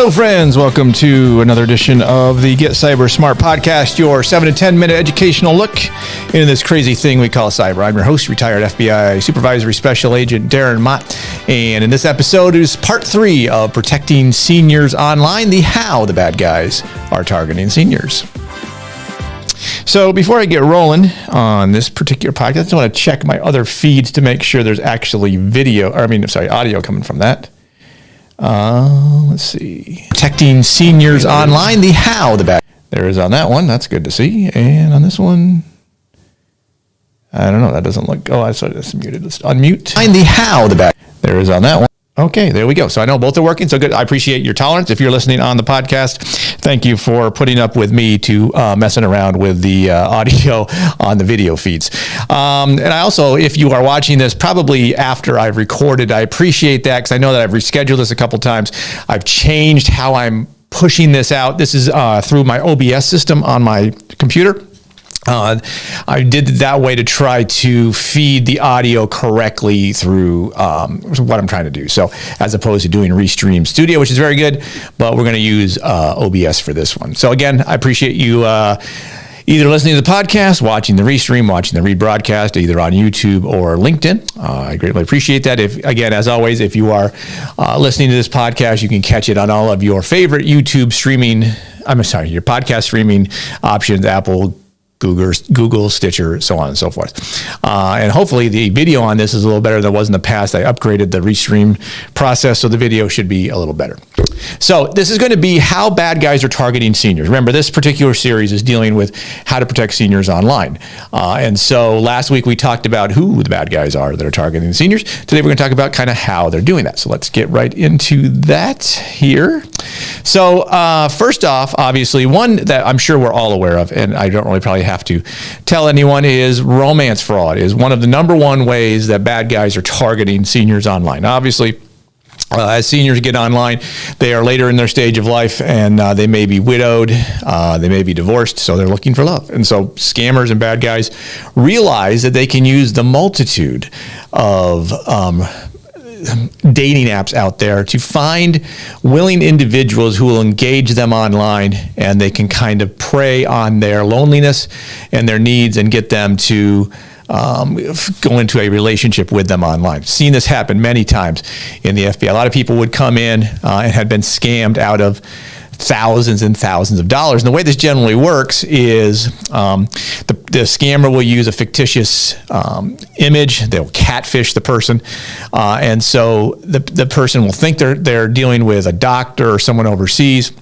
Hello, friends. Welcome to another edition of the Get CyBUr Smart Podcast, your 7 to 10 minute educational look into this crazy thing we call cyber. I'm your host, retired FBI Supervisory Special Agent Darren Mott. And in this episode is part 3 of protecting seniors online, the how the bad guys are targeting seniors. So before I get rolling on this particular podcast, I just want to check my other feeds to make sure there's actually audio coming from that. Let's see. Protecting seniors online, the how the bad. There is on that one. That's good to see. And on this one, I don't know. That doesn't look. Oh, I saw this muted. Let's unmute. Find the how the bad. There is on that one. Okay, there we go. So I know both are working. So good. I appreciate your tolerance. If you're listening on the podcast, thank you for putting up with me to messing around with the audio on the video feeds. And I also, if you are watching this probably after I've recorded, I appreciate that because I know that I've rescheduled this a couple times. I've changed how I'm pushing this out. This is through my OBS system on my computer. I did it that way to try to feed the audio correctly through what I'm trying to do. So as opposed to doing Restream Studio, which is very good, but we're going to use OBS for this one. So again, I appreciate you either listening to the podcast, watching the Restream, watching the rebroadcast, either on YouTube or LinkedIn. I greatly appreciate that. As always, if you are listening to this podcast, you can catch it on all of your favorite your podcast streaming options, Apple, Google, Stitcher, so on and so forth. And hopefully the video on this is a little better than it was in the past. I upgraded the Restream process, so the video should be a little better. So this is going to be how bad guys are targeting seniors. Remember, this particular series is dealing with how to protect seniors online. And so last week we talked about who the bad guys are that are targeting seniors. Today we're going to talk about kind of how they're doing that. So let's get right into that here. So first off, obviously, one that I'm sure we're all aware of, and I don't really probably have to tell anyone, is romance fraud is one of the number one ways that bad guys are targeting seniors online. Obviously, as seniors get online, they are later in their stage of life, and they may be widowed, they may be divorced, so they're looking for love. And so scammers and bad guys realize that they can use the multitude of dating apps out there to find willing individuals who will engage them online, and they can kind of prey on their loneliness and their needs and get them to go into a relationship with them online. Seen this happen many times in the FBI. A lot of people would come in and had been scammed out of thousands and thousands of dollars. And the way this generally works is the scammer will use a fictitious image. They'll catfish the person. And so the person will think they're dealing with a doctor or someone overseas.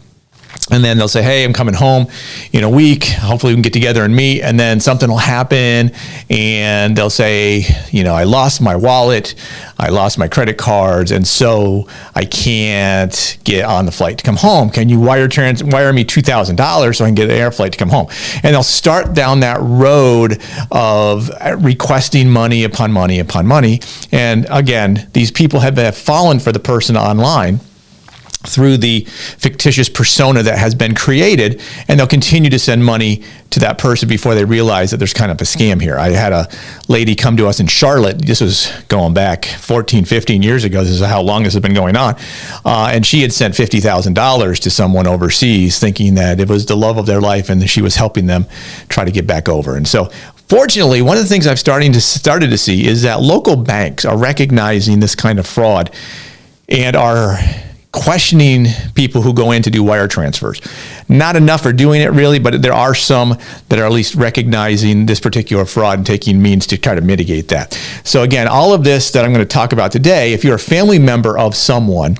And then they'll say, hey, I'm coming home in a week. Hopefully we can get together and meet. And then something will happen and they'll say, I lost my wallet. I lost my credit cards. And so I can't get on the flight to come home. Can you wire me $2,000 so I can get an air flight to come home? And they'll start down that road of requesting money upon money upon money. And again, these people have fallen for the person online through the fictitious persona that has been created, and they'll continue to send money to that person before they realize that there's kind of a scam here. I had a lady come to us in Charlotte. This was going back 14, 15 years ago. This is how long this has been going on. And she had sent $50,000 to someone overseas thinking that it was the love of their life and that she was helping them try to get back over. And so fortunately, one of the things I've started to see is that local banks are recognizing this kind of fraud and are questioning people who go in to do wire transfers. Not enough for doing it really, but there are some that are at least recognizing this particular fraud and taking means to try to mitigate that. So again, all of this that I'm going to talk about today, if you're a family member of someone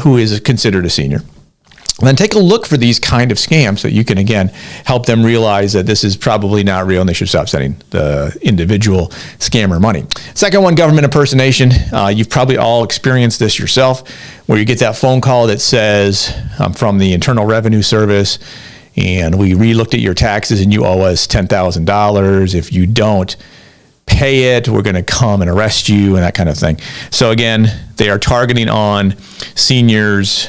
who is considered a senior, then take a look for these kind of scams so you can, again, help them realize that this is probably not real and they should stop sending the individual scammer money. Second one, government impersonation. You've probably all experienced this yourself, where you get that phone call that says, I'm from the Internal Revenue Service, and we re-looked at your taxes and you owe us $10,000. If you don't pay it, we're going to come and arrest you, and that kind of thing. So again, they are targeting on seniors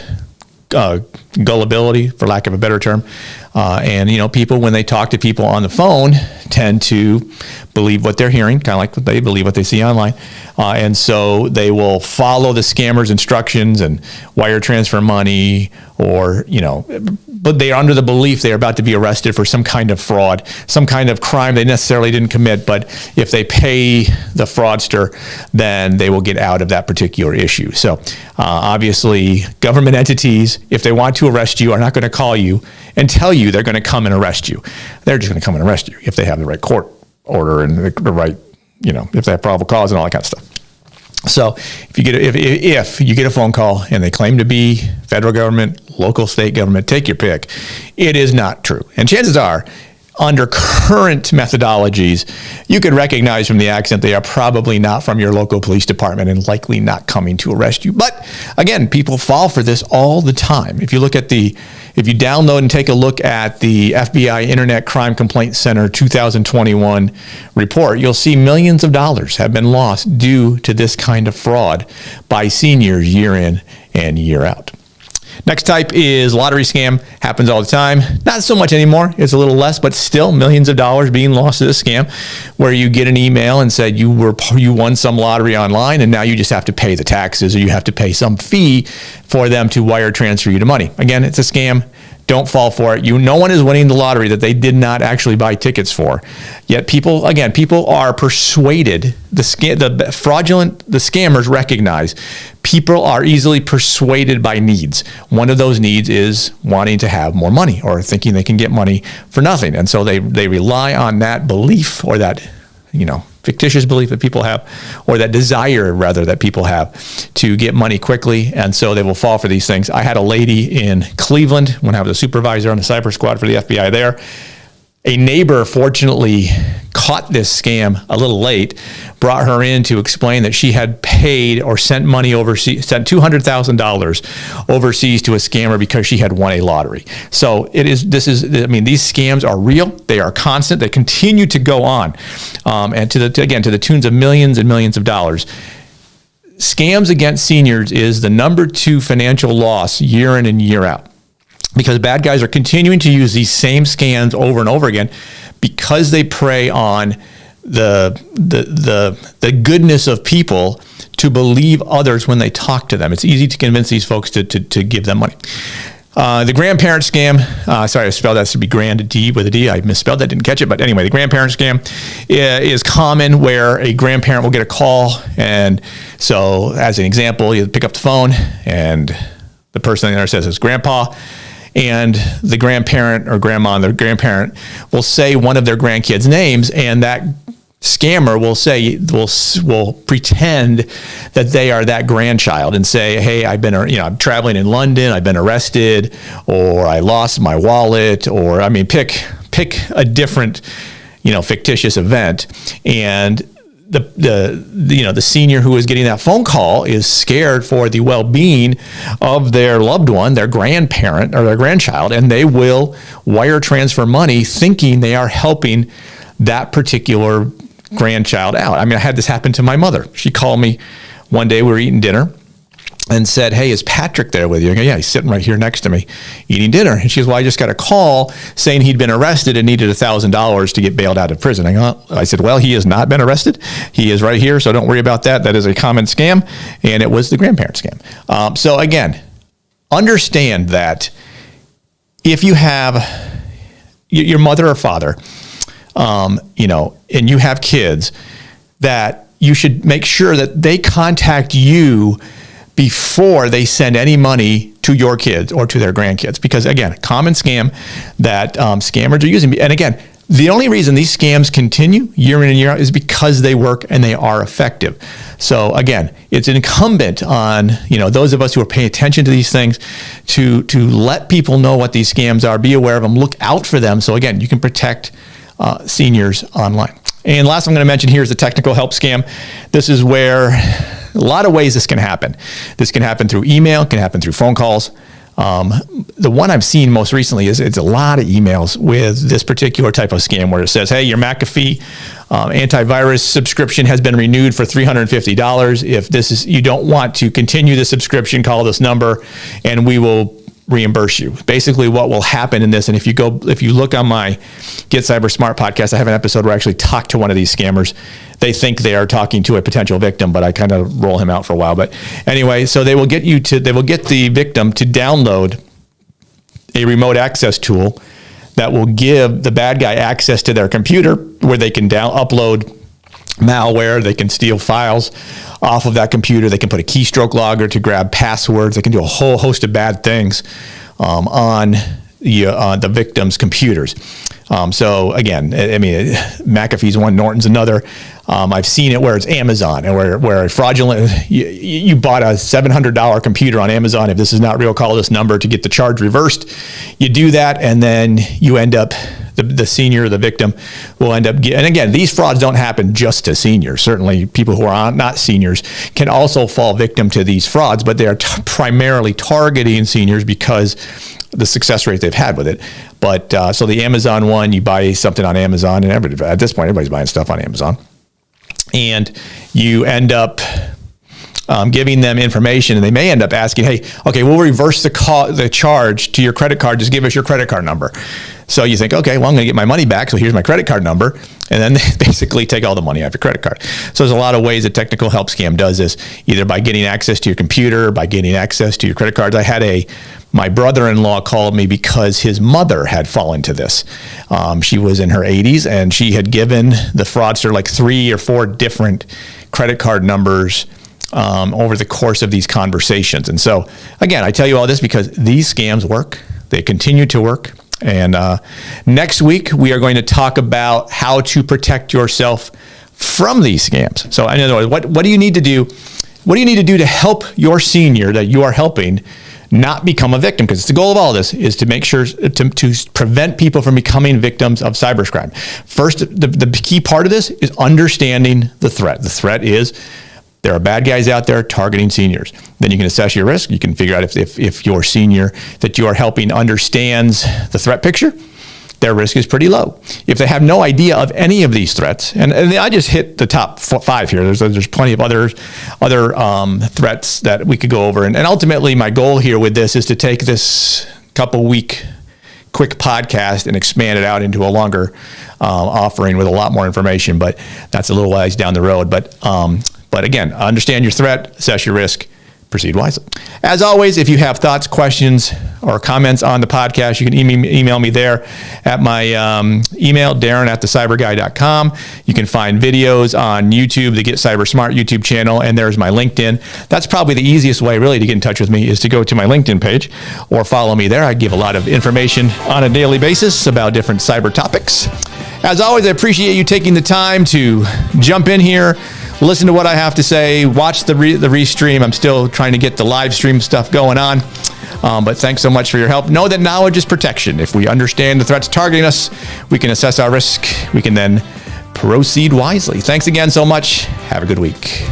gullibility, for lack of a better term. And, people, when they talk to people on the phone, tend to believe what they're hearing, kind of like they believe what they see online. And so they will follow the scammer's instructions and wire transfer money, or, but they are under the belief they're about to be arrested for some kind of fraud, some kind of crime they necessarily didn't commit. But if they pay the fraudster, then they will get out of that particular issue. So obviously, government entities, if they want to arrest you, are not going to call you and tell you they're going to come and arrest you. They're just going to come and arrest you if they have the right court order and the right, if they have probable cause and all that kind of stuff. So if you get a phone call and they claim to be federal government, local, state government, take your pick, it is not true. And chances are, under current methodologies, you could recognize from the accent they are probably not from your local police department and likely not coming to arrest you. But again, people fall for this all the time. If you download and take a look at the FBI Internet Crime Complaint Center 2021 report, you'll see millions of dollars have been lost due to this kind of fraud by seniors year in and year out. Next type is lottery scam. Happens all the time. Not so much anymore. It's a little less, but still millions of dollars being lost to this scam, where you get an email and said you won some lottery online, and now you just have to pay the taxes, or you have to pay some fee for them to wire transfer you the money. Again, it's a scam. Don't fall for it. No one is winning the lottery that they did not actually buy tickets for. Yet people are persuaded. The scammers recognize people are easily persuaded by needs. One of those needs is wanting to have more money, or thinking they can get money for nothing. And so they rely on that belief, or that, fictitious belief that people have, or that desire rather that people have to get money quickly. And so they will fall for these things. I had a lady in Cleveland when I was a supervisor on the cyber squad for the FBI there. A neighbor fortunately caught this scam a little late, brought her in to explain that she had paid or sent money overseas, sent $200,000 overseas to a scammer because she had won a lottery. So these scams are real. They are constant. They continue to go on, and to the tunes of millions and millions of dollars. Scams against seniors is the number 2 financial loss year in and year out, because bad guys are continuing to use these same scams over and over again, because they prey on the goodness of people to believe others when they talk to them. It's easy to convince these folks to give them money. The grandparent scam, sorry, I spelled that to be grand D with a D. I misspelled that, didn't catch it. But anyway, the grandparent scam is common, where a grandparent will get a call. And so as an example, you pick up the phone and the person there says it's grandpa. And the grandparent or grandma, the grandparent will say one of their grandkids' names, and that scammer will pretend that they are that grandchild and say, "Hey, I'm traveling in London. I've been arrested, or I lost my wallet," or pick a different, fictitious event. And the senior who is getting that phone call is scared for the well-being of their loved one, their grandparent or their grandchild, and they will wire transfer money thinking they are helping that particular grandchild out. I had this happen to my mother. She called me one day, we were eating dinner, and said, "Hey, is Patrick there with you?" I go, "Yeah, he's sitting right here next to me eating dinner." And she goes, "Well, I just got a call saying he'd been arrested and needed $1,000 to get bailed out of prison." I said, "Well, he has not been arrested. He is right here, so don't worry about that. That is a common scam." And it was the grandparent scam. So again, understand that if you have your mother or father, and you have kids, that you should make sure that they contact you before they send any money to your kids or to their grandkids. Because again, common scam that scammers are using. And again, the only reason these scams continue year in and year out is because they work and they are effective. So again, it's incumbent on those of us who are paying attention to these things to let people know what these scams are, be aware of them, look out for them. So again, you can protect seniors online. And last I'm going to mention here is the technical help scam. This is where a lot of ways this can happen. This can happen through email, can happen through phone calls. The one I've seen most recently is it's a lot of emails with this particular type of scam where it says, "Hey, your McAfee antivirus subscription has been renewed for $350. If you don't want to continue the subscription, call this number and we will reimburse you. Basically what will happen in this, and if you look on my Get Cyber Smart podcast, I have an episode where I actually talk to one of these scammers. They think they are talking to a potential victim, but I kind of roll him out for a while. But anyway, so they will get the victim to download a remote access tool that will give the bad guy access to their computer, where they can upload malware, they can steal files off of that computer, they can put a keystroke logger to grab passwords, they can do a whole host of bad things on the victim's computers. So again, I mean, McAfee's one, Norton's another. I've seen it where it's Amazon, and where a fraudulent, you bought a $700 computer on Amazon. If this is not real, call this number to get the charge reversed. You do that, and then you end up, the senior, the victim, will end up and again, these frauds don't happen just to seniors. Certainly people who are not seniors can also fall victim to these frauds, but they are primarily targeting seniors because the success rate they've had with it. But so the Amazon one, you buy something on Amazon, and at this point, everybody's buying stuff on Amazon, and you end up giving them information, and they may end up asking, hey, okay, we'll reverse the charge to your credit card. Just give us your credit card number. So you think, okay, well, I'm going to get my money back, so here's my credit card number. And then they basically take all the money off your credit card. So there's a lot of ways a technical help scam does this, either by getting access to your computer, by getting access to your credit cards. I had my brother-in-law called me because his mother had fallen to this. She was in her 80s, and she had given the fraudster like 3 or 4 different credit card numbers over the course of these conversations. And so, again, I tell you all this because these scams work. They continue to work. And next week, we are going to talk about how to protect yourself from these scams. So in other words, what do you need to do? What do you need to do to help your senior that you are helping not become a victim? Because the goal of all this is to make sure to prevent people from becoming victims of cybercrime. First, the key part of this is understanding the threat. The threat is there are bad guys out there targeting seniors. Then you can assess your risk. You can figure out if your senior that you are helping understands the threat picture, their risk is pretty low. If they have no idea of any of these threats, and I just hit the top 5 here. There's plenty of other threats that we could go over. And ultimately, my goal here with this is to take this couple-week quick podcast and expand it out into a longer offering with a lot more information. But that's a little ways down the road. But again, understand your threat, assess your risk, proceed wisely. As always, if you have thoughts, questions, or comments on the podcast, you can email me there at my email, darren@thecyberguy.com. You can find videos on YouTube, the Get Cyber Smart YouTube channel, and there's my LinkedIn. That's probably the easiest way really to get in touch with me is to go to my LinkedIn page or follow me there. I give a lot of information on a daily basis about different cyber topics. As always, I appreciate you taking the time to jump in here, listen to what I have to say, watch the restream. I'm still trying to get the live stream stuff going on. But thanks so much for your help. Know that knowledge is protection. If we understand the threats targeting us, we can assess our risk. We can then proceed wisely. Thanks again so much. Have a good week.